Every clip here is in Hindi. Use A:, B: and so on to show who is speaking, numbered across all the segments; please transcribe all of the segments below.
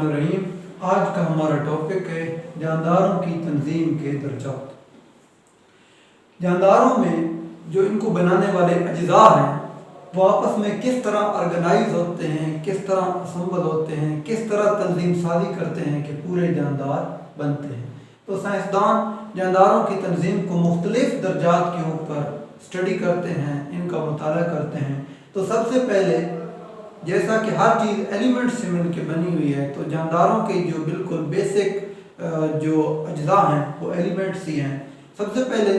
A: बिस्मिल्लाहिर्रहमानिर्रहीम। आज का हमारा टॉपिक है जानदारों की तंजीम के दर्जात। जानदारों में जो इनको बनाने वाले अज्जा हैं वो आपस में किस तरह ऑर्गेनाइज होते हैं, किस तरह असम्बल होते हैं, किस तरह तंजीम साजी करते हैं कि पूरे जानदार बनते हैं। तो साइंसदान जानदारों की तंजीम को मुख्तलिफ दर्जात के ऊपर स्टडी करते हैं, इनका मुताला करते हैं। तो सबसे पहले जैसा कि हर चीज़ एलिमेंट से मिलकर बनी हुई है, तो जानदारों के जो बिल्कुल बेसिक जो अज्जा हैं वो एलिमेंट्स ही हैं। सबसे पहले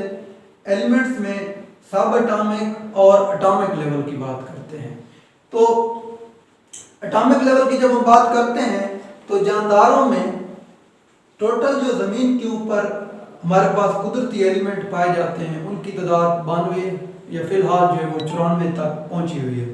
A: एलिमेंट्स में सब एटॉमिक और एटॉमिक लेवल की बात करते हैं। तो एटॉमिक लेवल की जब हम बात करते हैं तो जानदारों में टोटल जो ज़मीन के ऊपर हमारे पास कुदरती एलिमेंट पाए जाते हैं उनकी तादाद 92 या फिलहाल जो है वो 94 तक पहुंची हुई है।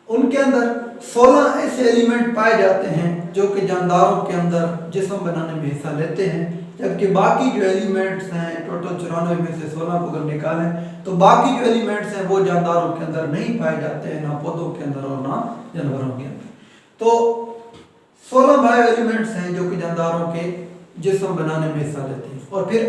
A: उनके अंदर 16 ऐसे एलिमेंट पाए जाते हैं जो कि जानदारों के अंदर जिस्म बनाने में हिस्सा लेते हैं, जबकि बाकी जो एलिमेंट्स हैं टोटल 94 में से 16 को अगर निकालें तो बाकी जो एलिमेंट्स हैं वो जानदारों के अंदर नहीं पाए जाते हैं, ना पौधों के अंदर और ना जानवरों के अंदर। तो 16 बायो एलिमेंट्स हैं जो कि जानदारों के जिस्म बनाने में हिस्सा लेते हैं। और फिर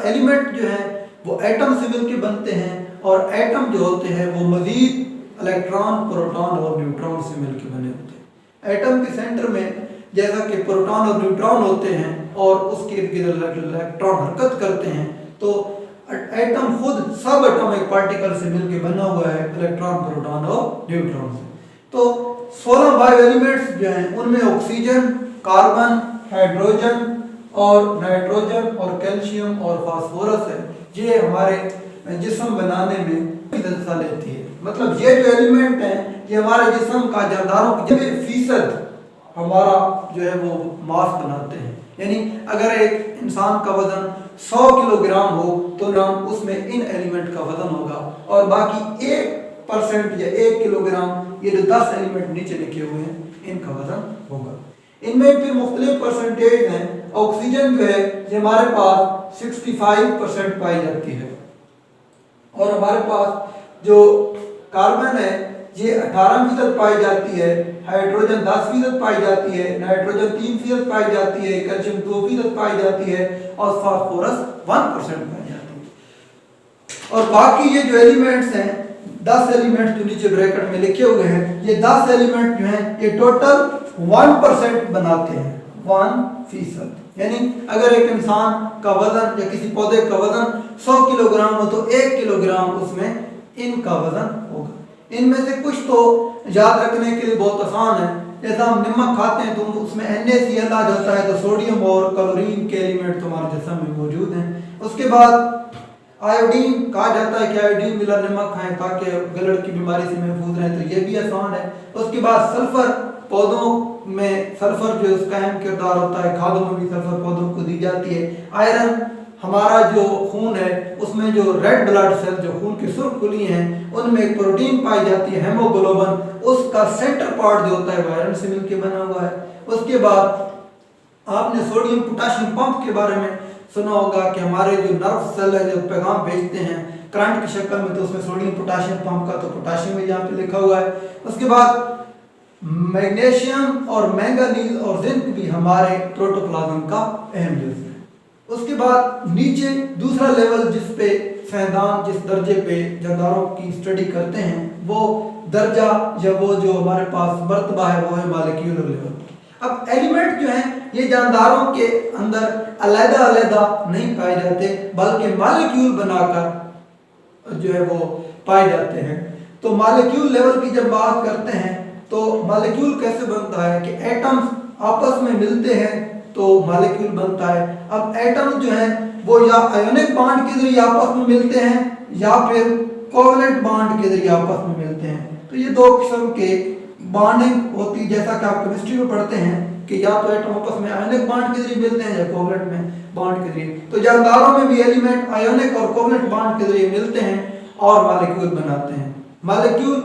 A: एलिमेंट जो हैं वो एटम से मिलकर बनते हैं, और एटम जो होते हैं वो मजीद इलेक्ट्रॉन, प्रोटॉन और न्यूट्रॉन से मिलकर बने होते हैं। एटम के सेंटर में जैसा कि प्रोटॉन और न्यूट्रॉन होते हैं और उसके इर्द गिर्द इलेक्ट्रॉन हरकत करते हैं, तो एटम खुद सब एटॉमिक पार्टिकल से मिलकर बना हुआ है इलेक्ट्रॉन, प्रोटॉन और न्यूट्रॉन से। तो 16 बायो एलिमेंट्स जो हैं उनमें ऑक्सीजन, कार्बन, हाइड्रोजन और नाइट्रोजन और कैल्शियम और फास्फोरस है। ये हमारे जिस्म बनाने में हिस्सा लेती है। मतलब ये जो एलिमेंट हैं ये हमारे जिस्म का जानदारों की 90% हमारा जो है वो मास बनाते हैं। यानी अगर एक इंसान का वजन 100 किलोग्राम हो तो ग्राम उसमें इन एलिमेंट का वजन होगा, और बाकी 1% या 1 किलोग्राम ये जो 10 एलिमेंट नीचे लिखे हुए हैं इनका वजन होगा। इनमें फिर मुख्तलिफ परसेंटेज हैं। ऑक्सीजन जो है ये हमारे पास 65% पाई जाती है, और हमारे पास जो कार्बन है ये 18% पाई जाती है, हाइड्रोजन 10% पाई जाती है, नाइट्रोजन 3% पाई जाती है, कैल्शियम 2% पाई जाती है और फास्फोरस 1% पाई जाती है। और बाकी ये जो एलिमेंट्स हैं 10 एलिमेंट्स जो नीचे ब्रैकेट में लिखे हुए हैं, ये 10 एलिमेंट जो हैं ये टोटल 1% बनाते हैं, 1%। यानी अगर एक इंसान का वजन या किसी पौधे का वजन 100 किलोग्राम हो तो 1 किलोग्राम उसमें इनका वजन होगा। इनमें से कुछ तो याद रखने के लिए बहुत आसान है। जैसा हम नमक खाते हैं तो उसमें NaCl आ जाता है, तो सोडियम और क्लोरीन के एलिमेंट तुम्हारे जिस्म में मौजूद हैं। उसके बाद आयोडीन कहा जाता है कि आयोडीन मिला नमक खाएं ताकि गलड़ की बीमारी से महफूज रहें, तो ये भी आसान है। उसके बाद सल्फर, पौधों में सल्फर जो उसका अहम किरदार होता है, खादों में भी सल्फर पौधों को दी जाती है। आयरन, हमारा जो खून है उसमें जो रेड ब्लड सेल जो खून की सुर्ख कुली हैं उनमें एक प्रोटीन पाई जाती है हेमोग्लोबिन, उसका सेंटर पार्ट जो होता है वो आयरन से मिलकर बना हुआ है। उसके बाद आपने सोडियम पोटाशियम पंप के बारे में सुना होगा कि हमारे जो नर्व सेल है जो पैगाम भेजते हैं करंट की शक्ल में, तो उसमें सोडियम पोटाशियम पंप का तो पोटाशियम भी यहाँ पे लिखा हुआ है। उसके बाद मैग्नीशियम और मैंगनीज और जिंक भी हमारे प्रोटोप्लाज्म का अहम यूज है। उसके बाद नीचे दूसरा लेवल जिस पे साइंसदान जिस दर्जे पे जानदारों की स्टडी करते हैं वो दर्जा या वो जो हमारे पास मर्तबा है वो है मॉलिक्यूलर लेवल। अब एलिमेंट जो हैं ये जानदारों के अंदर अलग-अलग नहीं पाए जाते, बल्कि मॉलिक्यूल बनाकर जो है वो पाए जाते हैं। तो मॉलिक्यूल लेवल की जब बात करते हैं तो मॉलिक्यूल कैसे बनता है कि एटम्स आपस में मिलते हैं तो मॉलिक्यूल बनता है। अब एटम्स जो हैं वो या आयोनिक बॉन्ड के जरिए आपस में मिलते हैं या फिर कोवलेंट बॉन्ड के जरिए आपस में मिलते हैं। तो ये दो किस्म के बॉन्डिंग होती है, जैसा कि आप केमिस्ट्री में पढ़ते हैं कि या तो एटम आपस में आयोनिक बॉन्ड के जरिए मिलते हैं या कोवलेंट में बॉन्ड के जरिए। तो जानदारों में भी एलिमेंट आयोनिक और कोवलेंट बॉन्ड के जरिए मिलते हैं और मॉलिक्यूल बनाते हैं। मॉलिक्यूल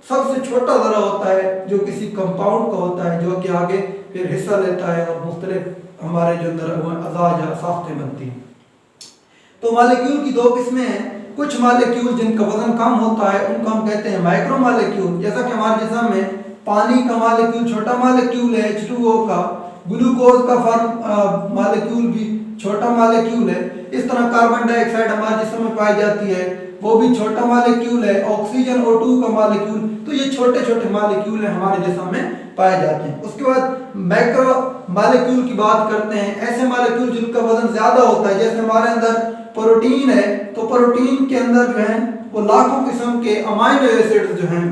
A: सबसे छोटा ज़रा होता है जो किसी कंपाउंड का होता है, जो कि आगे फिर हिस्सा लेता है और मुख्तलिफ हमारे जो अंदर अज़ा या साख्तें बनती हैं। तो मॉलिक्यूल की 2 किस्में हैं। कुछ मॉलिक्यूल जिनका वजन कम होता है उनको हम कहते हैं माइक्रो मॉलिक्यूल, जैसा कि हमारे जिस्म में पानी का मालिक्यूल छोटा मालिक्यूल है H2O का, ग्लूकोज का फॉर्म मालिक्यूल भी छोटा मालिक्यूल है। इस तरह कार्बन डाइऑक्साइड हमारे जिस्म में पाई जाती है, वो भी छोटा मालिक्यूल है। ऑक्सीजन O2 का मालिक्यूल, तो ये छोटे छोटे मालिक्यूल है हमारे जिस्म में पाए जाते हैं। उसके बाद मैक्रो मालिक्यूल की बात करते हैं, ऐसे मालिक्यूल जिनका वजन ज्यादा होता है, जैसे हमारे अंदर प्रोटीन है, तो प्रोटीन के अंदर जो है वो लाखों किस्म के अमाइनो एसिड जो हैं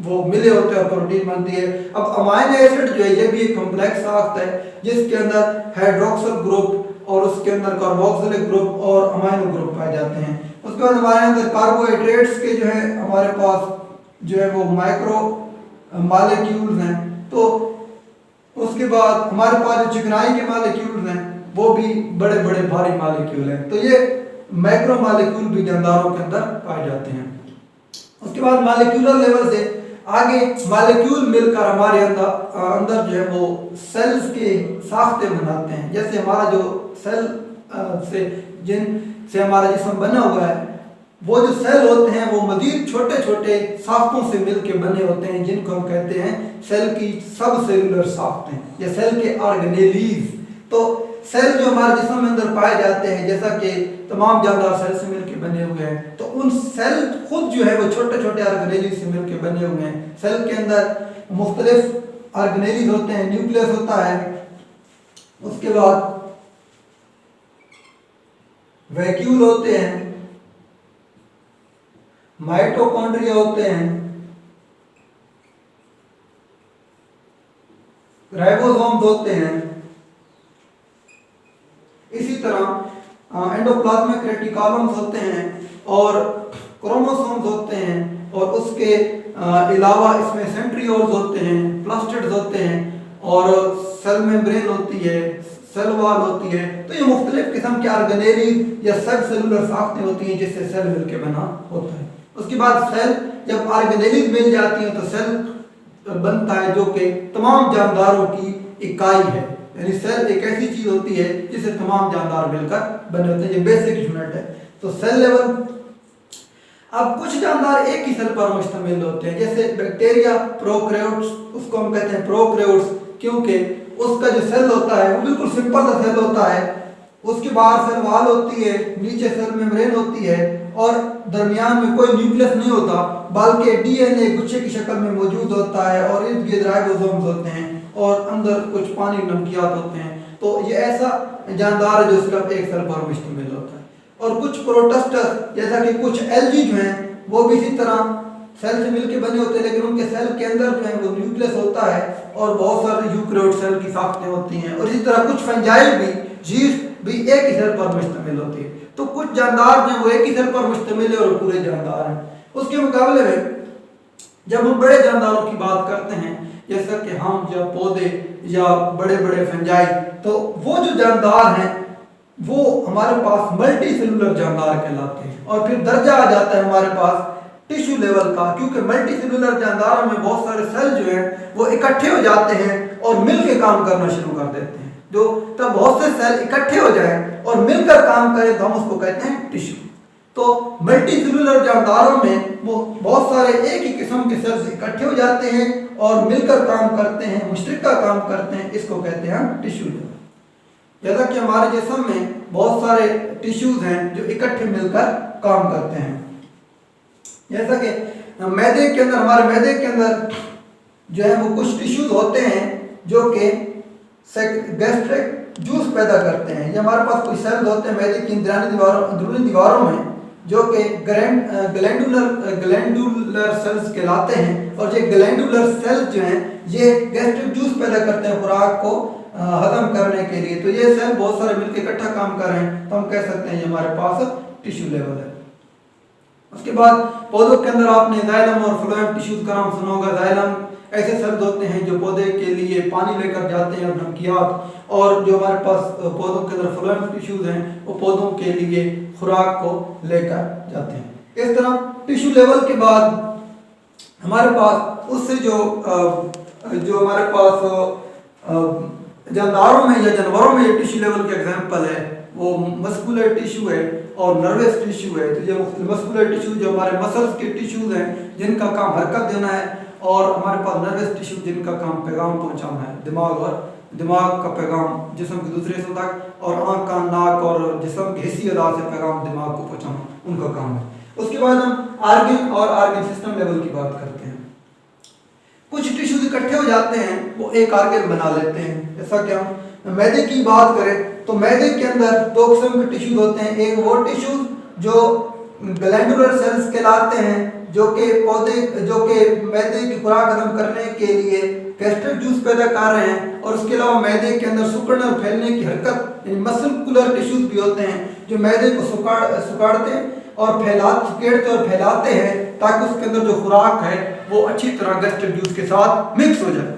A: वो मिले होते हैं और प्रोटीन बनती है। अब अमाइनो एसिड जो है ये भी एक कॉम्प्लेक्स साख्त है, जिसके अंदर हाइड्रोक्सिल ग्रुप और उसके अंदर कार्बोक्सिलिक ग्रुप और अमाइनो ग्रुप पाए जाते हैं। उसके बाद हमारे अंदर कार्बोहाइड्रेट्स के जो है हमारे पास जो है वो माइक्रो मालिक्यूल्स हैं। तो उसके बाद हमारे पास जो चिकनाई के मालिक्यूल्स हैं वो भी बड़े बड़े भारी मालिक्यूल हैं। तो ये मैक्रो मालिक्यूल भी जानदारों के अंदर पाए जाते हैं। उसके बाद मालिक्यूलर लेवल से आगे मालिक्यूल मिलकर हमारे अंदर जो है वो सेल्स के साख्ते बनाते हैं। जैसे हमारा जो सेल से जिनसे हमारा जिस्म बना हुआ है, वो जो सेल होते हैं वो मजीद छोटे छोटे साख्तों से मिलकर बने होते हैं, जिनको हम कहते हैं सेल की सब सेलुलर साख्तें या सेल के ऑर्गेनेलीज। तो सेल जो हमारे जिस्म में अंदर पाए जाते हैं, जैसा कि तमाम जानदार सेल से मिलकर बने हुए हैं, तो उन सेल खुद जो है वो छोटे छोटे ऑर्गेनेलीज से मिलकर बने हुए हैं। सेल के अंदर मुख्तलिफ ऑर्गेनेलीज होते हैं, न्यूक्लियस होता है, उसके बाद वैक्यूल होते हैं, माइटोकॉन्ड्रिया होते हैं, राइबोसोम्स होते हैं, इसी तरह एंडोप्लाज्मिक रेटिकुलम्स होते हैं और क्रोमोसोम्स होते हैं, और उसके अलावा इसमें सेंट्रियोल्स होते हैं, प्लास्टिड्स होते हैं, और सेल मेम्ब्रेन होती है, सेल वॉल होती है। तो ये मुख्तलिफ किस्म के ऑर्गेनेलीज या सब सेलुलर साख्तें होती हैं जिससे सेल मिलकर बना होता है। उसके बाद सेल जब ऑर्गेनेलीज मिल जाती हैं तो सेल बनता है जो कि तमाम जानदारों की इकाई है। यानी सेल एक ऐसी चीज होती है जिसे तमाम जानदार मिलकर बने होते हैं, ये बेसिक यूनिट है। तो सेल लेवल, अब कुछ जानदार एक ही सेल पर मुश्तमिल होते हैं, जैसे बैक्टीरिया प्रोकैरियोट्स, उसको हम कहते हैं प्रोकैरियोट्स, क्योंकि उसका जो सेल होता है वो बिल्कुल सिंपल सा सेल होता है। उसके बाहर सेल वॉल होती है, नीचे सेल मेम्ब्रेन होती है, और दरमियान में कोई न्यूक्लियस नहीं होता, बल्कि डीएनए गुच्छे की शक्ल में मौजूद होता है, और इर्द गिर्द राइबोसोम्स होते हैं, और अंदर कुछ पानी नमकियात होते हैं। तो ये ऐसा जानदार है जो सिर्फ एक सेल पर मुश्तमिल होता है। और कुछ प्रोटोस्टस, जैसा कि कुछ एल्गी जो हैं वो भी इसी तरह सेल से मिलकर बने होते हैं, लेकिन उनके सेल के अंदर जो है वो न्यूक्लियस होता है और बहुत सारे यूकैरियोट सेल की साख्तें होती हैं। और इसी तरह कुछ फंजाई भी, जीस्ट भी एक ही सेल पर मुश्तमिल होती है। तो कुछ जानदार जो वो एक ही सेल पर मुश्तमिल है और पूरे जानदार हैं। उसके मुकाबले में जब हम बड़े जानदारों की बात करते हैं, जैसा कि हम या पौधे या बड़े बड़े फंजाई, तो वो जो जानदार हैं वो हमारे पास मल्टी सेलुलर जानदार कहलाते हैं। और फिर दर्जा आ जाता है हमारे पास टिश्यू लेवल का, क्योंकि मल्टी सेलुलर जानदारों में बहुत सारे सेल जो हैं वो इकट्ठे हो जाते हैं और मिलकर काम करना शुरू कर देते हैं। जो तब बहुत से सेल इकट्ठे हो जाएं और मिलकर काम करें तो हम उसको कहते हैं टिश्यू। तो मल्टी सेलुलर जानदारों में वो बहुत सारे एक ही किस्म के सेल्स इकट्ठे हो जाते हैं और मिलकर काम करते हैं, मुश्तरका काम करते हैं, इसको कहते हैं टिश्यू लेवल। जैसा कि हमारे जिस्म में बहुत सारे टिश्यूज हैं जो इकट्ठे मिलकर काम करते हैं। जैसा कि मैदे के अंदर, हमारे मैदे के अंदर जो है वो कुछ टिश्यूज होते हैं जो कि गैस्ट्रिक जूस पैदा करते हैं। ये हमारे पास कुछ सेल्स होते हैं मैदे की अंदरूनी दीवारों में जो कि ग्लैंडुलर सेल्स कहलाते हैं। और ये ग्लैंडुलर सेल्स जो हैं ये गैस्ट्रिक जूस पैदा करते हैं खुराक को हजम करने के लिए। तो ये सेल बहुत सारे मिलकर इकट्ठा काम कर रहे हैं, तो हम कह सकते हैं ये हमारे पास टिश्यू लेवल है। उसके बाद पौधों के अंदर आपने जाइलम और फ्लोएम टिश्यूज का नाम सुना होगा। जाइलम ऐसे सेल्स होते हैं जो पौधे के लिए पानी लेकर जाते हैं और नमकियात, और जो हमारे पास पौधों के अंदर फ्लोएम टिश्यूज हैं वो पौधों के लिए खुराक को लेकर जाते हैं। इस तरह टिश्यू लेवल के बाद हमारे पास उससे जो हमारे पास जानदारों में या जानवरों में ये टिश्यू लेवल का एग्जाम्पल है वो मस्कुलर टिश्यू है और नर्वस टिश्यू है। तो ये मस्कुलर टिश्यू जो हमारे मसल्स के टिश्यूज हैं जिनका काम हरकत देना है, और हमारे पास नर्वस टिश्यू जिनका काम पैगाम पहुंचाना है, दिमाग का पैगाम जिस्म के दूसरे हिस्सों तक, और आँख कान नाक और जिस्म के हिस्सी अदा से पैगाम दिमाग को पहुंचाना उनका काम है। उसके बाद हम आर्गन और आर्गन सिस्टम लेवल की बात करते हैं। कुछ टिश्यूज इकट्ठे हो जाते हैं, वो एक आर्गन बना लेते हैं। जैसा कि हम मैदे की बात करें तो मैदे के अंदर दो किस्म के टिश्यूज होते हैं। एक वो टिश्यूज जो ग्लैंडुलर सेल्स कहलाते हैं, जो कि मैदे की खुराक हजम करने के लिए गैस्ट्रिक जूस पैदा कर रहे हैं, और उसके अलावा मैदे के अंदर सिकुड़ने और फैलने की हरकत मस्कुलर टिश्यूज भी होते हैं जो मैदे को सुखाड़ते हैं और फैलाते और फैलाते हैं ताकि उसके अंदर जो खुराक है वो अच्छी तरह गैस्ट्रिक जूस के साथ मिक्स हो जाए।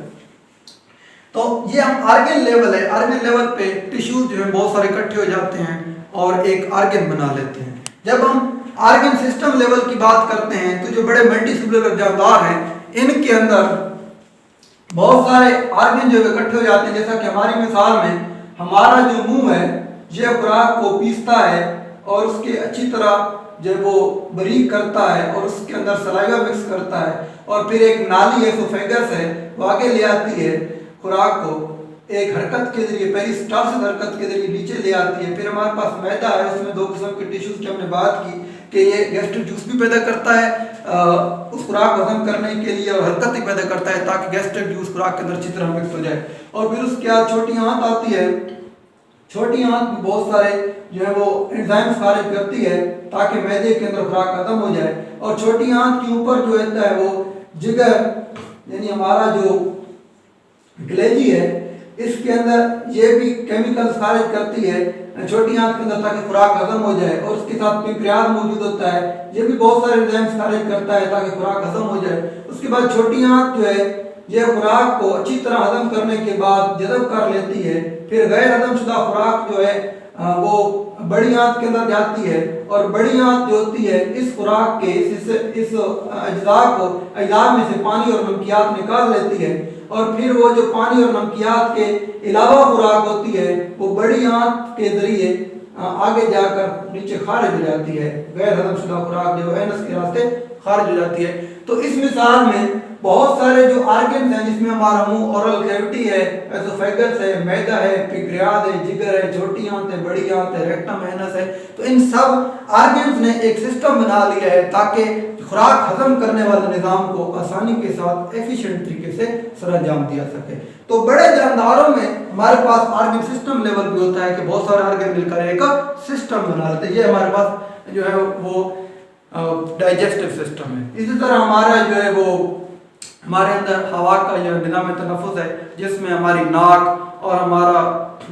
A: तो ये हम आर्गन लेवल है, आर्गन लेवल पे टिश्यूज जो है बहुत सारे इकट्ठे हो जाते हैं और एक आर्गन बना लेते हैं। जब हम आर्गन सिस्टम लेवल की बात करते हैं तो जो बड़े मल्टीसेलुलर जानदार हैं इनके अंदर बहुत सारे आर्गन जो इकट्ठे हो जाते हैं। जैसा कि हमारी मिसाल में हमारा जो मुंह है ये खुराक को पीसता है और उसके अच्छी तरह जब वो बारीक करता है और उसके अंदर सलाइवा मिक्स करता है, और फिर एक नाली एसोफेगस है वो आगे ले आती है खुराक को एक हरकत के जरिए, पेरिस्टालसिस हरकत के जरिए नीचे ले आती है। फिर हमारे पास मैदा है, उसमें दो किस्म के टिश्यूज की हमने बात की कि ये गैस्ट्रिक जूस भी पैदा करता है उस खुराक हजम करने के लिए, और हरकत भी पैदा करता है ताकि गैस्ट्रिक जूस खुराक के अंदर अच्छी तरह मिक्स हो जाए। और फिर उसके बाद छोटी आंत आती है, छोटी आंत में बहुत सारे जो है वो एंजाइम्स खारिज करती है ताकि मैदे के अंदर खुराक खत्म हो जाए। और छोटी आंत के ऊपर जो रहता है वो जिगर यानी हमारा जो ग्लेजी है, इसके अंदर ये भी केमिकल्स खारिज करती है छोटी आंत के अंदर ताकि खुराक खत्म हो जाए। और उसके साथ पिंक्रियाज मौजूद होता है, ये भी बहुत सारे एंजाइम्स खारिज करता है ताकि खुराक खत्म हो जाए। उसके बाद छोटी आंत जो है ये खुराक को अच्छी तरह हजम करने के बाद जज़ब कर लेती है। फिर गैर हजमशुदा खुराक जो है वो बड़ी आंत के अंदर जाती है, और बड़ी आंत जो होती है इस खुराक के इस अज्जा को अज्जा में से पानी और नमकियात निकाल लेती है, और फिर वो जो पानी और नमकियात के अलावा खुराक होती है वो बड़ी आंत के जरिए आगे जाकर नीचे खारिज हो जाती है। गैर हजमशुदा खुराक जो एनस के रास्ते खारिज हो जाती है। तो इस मिसाल में बहुत सारे जो आर्गन्स हैं जिसमें हमारा मुंह, ओरल कैविटी है, एसोफेगस है, मैदा है, पिंक्रियाज है, जिगर है, छोटी आंत है, बड़ी आंत है, रेक्टम एनस है। तो इन सब आर्गन्स ने एक सिस्टम बना लिया है ताकि खुराक हजम करने वाले निज़ाम को आसानी के साथ एफिशिएंट तरीके से सरअंजाम दिया सके। तो बड़े जानदारों में हमारे पास आर्गन सिस्टम लेवल भी होता है कि बहुत सारे आर्गन मिलकर एक सिस्टम बना लेते हैं। ये हमारे पास जो है वो डाइजेस्टिव सिस्टम है। इसी तरह हमारा जो है वो हमारे अंदर हवा का जो निज़ाम तनफ़ुस है जिसमें हमारी नाक और हमारा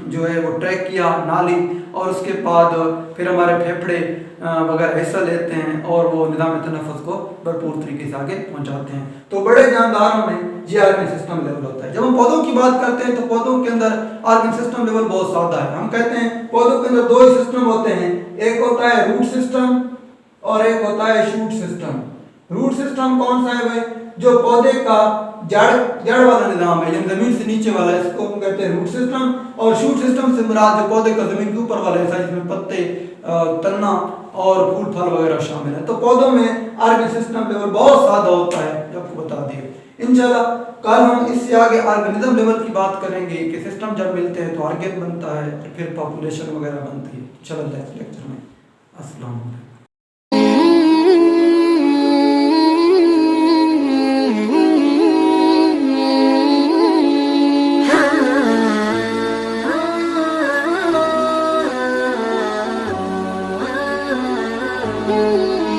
A: जो है वो ट्रैकिया नाली, और उसके बाद फिर हमारे फेफड़े वगैरह हिस्सा लेते हैं और वो निज़ाम तनफ़ुस को भरपूर तरीके से आगे पहुंचाते हैं। तो बड़े जानदारों में ये आर्गन सिस्टम लेवल होता है। जब हम पौधों की बात करते हैं तो पौधों के अंदर आर्गन सिस्टम लेवल बहुत सादा है। हम कहते हैं पौधों के अंदर दो ही सिस्टम होते हैं, एक होता है रूट सिस्टम और एक होता है शूट सिस्टम। रूट सिस्टम कौन सा है भाई? जो पौधे का जड़ वाला निज़ाम है, यानी जमीन से नीचे वाला, इसको हम कहते हैं रूट सिस्टम। और शूट सिस्टम से मुराद जो पौधे का जमीन के ऊपर वाला हिस्सा जिसमें पत्ते, तना और फूल फल वगैरह शामिल है। तो पौधों में आर्गन सिस्टम लेवल बहुत सादा होता है, आपको बता दिए। इंशाल्लाह कल हम इससे आगे ऑर्गेनिज्म लेवल की बात करेंगे कि सिस्टम जब मिलते हैं तो आर्गन बनता है, फिर पॉपुलेशन वगैरह बनती है। चलता है लेक्चर में। अस्सलाम वालेकुम।